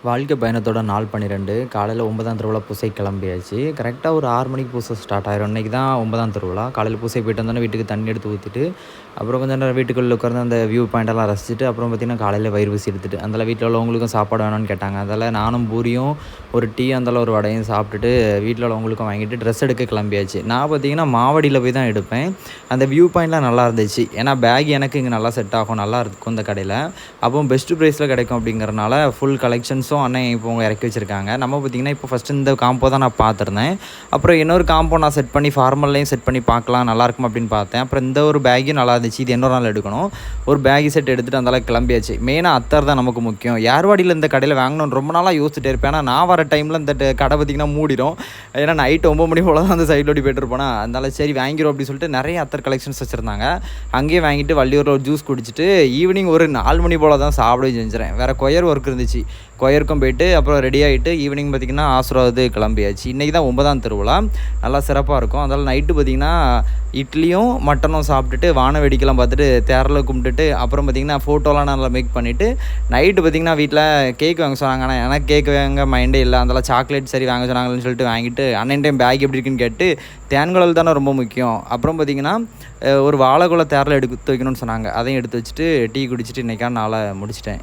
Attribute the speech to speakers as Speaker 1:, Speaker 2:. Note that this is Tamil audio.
Speaker 1: வாழ்க்கை பயணத்தோட நாள் 12 காலையில் 9ஆம் திருவிழா பூசை கிளம்பியாச்சு. கரெக்டாக ஒரு 6 மணிக்கு பூசை ஸ்டார்ட் ஆயிரும். இன்றைக்கி தான் 9ஆம் திருவிழா. காலையில் பூசை போயிட்டு வந்தோடனே வீட்டுக்கு தண்ணி எடுத்து ஊற்றிட்டு, அப்புறம் கொஞ்சம் நேரம் வீட்டுக்குள்ளே உட்காந்து அந்த வியூ பாயிண்டெல்லாம் ரசிச்சுட்டு, அப்புறம் பார்த்திங்கன்னா காலையில் வயிறு பசி எடுத்துட்டு, அதில் வீட்டில் உள்ளவங்களுக்கும் சாப்பாடு வேணும்னு கேட்டாங்க. அதில் நானும் பூரியும் ஒரு டீ அந்தளவு ஒரு வடையும் சாப்பிட்டுட்டு வீட்டில் உள்ளவங்களுக்கும் வாங்கிட்டு ட்ரெஸ் எடுக்க கிளம்பியாச்சு. நான் பார்த்திங்கன்னா மாவடியில் போய் தான் எடுப்பேன். அந்த வியூ பாயிண்ட்லாம் நல்லா இருந்துச்சு. ஏன்னா பேக் எனக்கு இங்கே நல்லா செட் ஆகும், நல்லா இருக்கும் இந்த கடையில். அப்போ பெஸ்ட்டு ப்ரைஸில் கிடைக்கும் அப்படிங்கிறனால ஃபுல் கலெக்ஷன்ஸும் அண்ணன் இப்போ அவங்க இறக்கி வச்சுருக்காங்க. நம்ம பார்த்திங்கன்னா இப்போ ஃபஸ்ட்டு இந்த காம்போ தான் நான் பார்த்துருந்தேன். அப்புறம் இன்னொரு காம்போ நான் செட் பண்ணி ஃபார்மல்லையும் செட் பண்ணி பார்க்கலாம் நல்லாயிருக்கும் அப்படின்னு பார்த்தேன். அப்புறம் இந்த ஒரு பேக்கும் நல்லா இருந்துச்சு. இது இன்னொரு நாள் எடுக்கணும். ஒரு பேக் செட் எடுத்துகிட்டு அந்தளவுக்கு கிளம்பியாச்சு. மெயினாக அத்தர் தான் நமக்கு முக்கியம். ஏர்வாடியில் இந்த கடையில் வாங்கணும்னு ரொம்ப நாளாக யோசிச்சுட்டே இருப்பேன். ஆனால் நான் வர டைமில் இந்த கடை பார்த்திங்கன்னா மூடிடும். ஏன்னா நைட்டு 9 மணி போல் தான் அந்த சைடில் ஓடி போய்ட்டுருப்போனா, அதனால சரி வாங்கிடும் அப்படின்னு சொல்லிட்டு நிறைய அத்தர் கலெக்ஷன்ஸ் வச்சுருந்தாங்க. அங்கேயே வாங்கிட்டு வள்ளியூரில் ஒரு ஜூஸ் குடிச்சிட்டு ஈவினிங் ஒரு 4 மணி போல் தான் சாப்பிடவே செஞ்சுறேன். வேறு கொயர் ஒர்க் இருந்துச்சு. கொயருக்கும் போயிட்டு அப்புறம் ரெடி ஆகிட்டு ஈவினிங் பார்த்திங்கன்னா ஆசீர்வாது கிளம்பியாச்சு. இன்றைக்கி தான் 9ஆம் திருவிழா, நல்லா சிறப்பாக இருக்கும். அதனால் நைட்டு பார்த்திங்கன்னா இட்லியும் மட்டனும் சாப்பிட்டுட்டு வான வேடிக்கைலாம் பார்த்துட்டு தேரில் கும்பிட்டுட்டு அப்புறம் பார்த்திங்கன்னா ஃபோட்டோலாம் நல்லா மேக் பண்ணிவிட்டு நைட்டு பார்த்திங்கன்னா வீட்டில் கேக் வாங்க சொன்னாங்க. ஆனால் எனக்கு கேக் வாங்க மைண்டே இல்லை. அதெல்லாம் சாக்லேட் சரி வாங்க சொன்னாங்கன்னு சொல்லிட்டு வாங்கிட்டு அண்ணன் டைம் பேக் எப்படி இருக்குன்னு கேட்டு தேன்குழல் தானே ரொம்ப முக்கியம். அப்புறம் பார்த்திங்கன்னா ஒரு வாழைக்குலை தேரில் எடுத்து வைக்கணும்னு சொன்னாங்க. அதையும் எடுத்து வச்சுட்டு டீ குடிச்சிட்டு இன்றைக்கான நாளை முடிச்சிட்டேன்.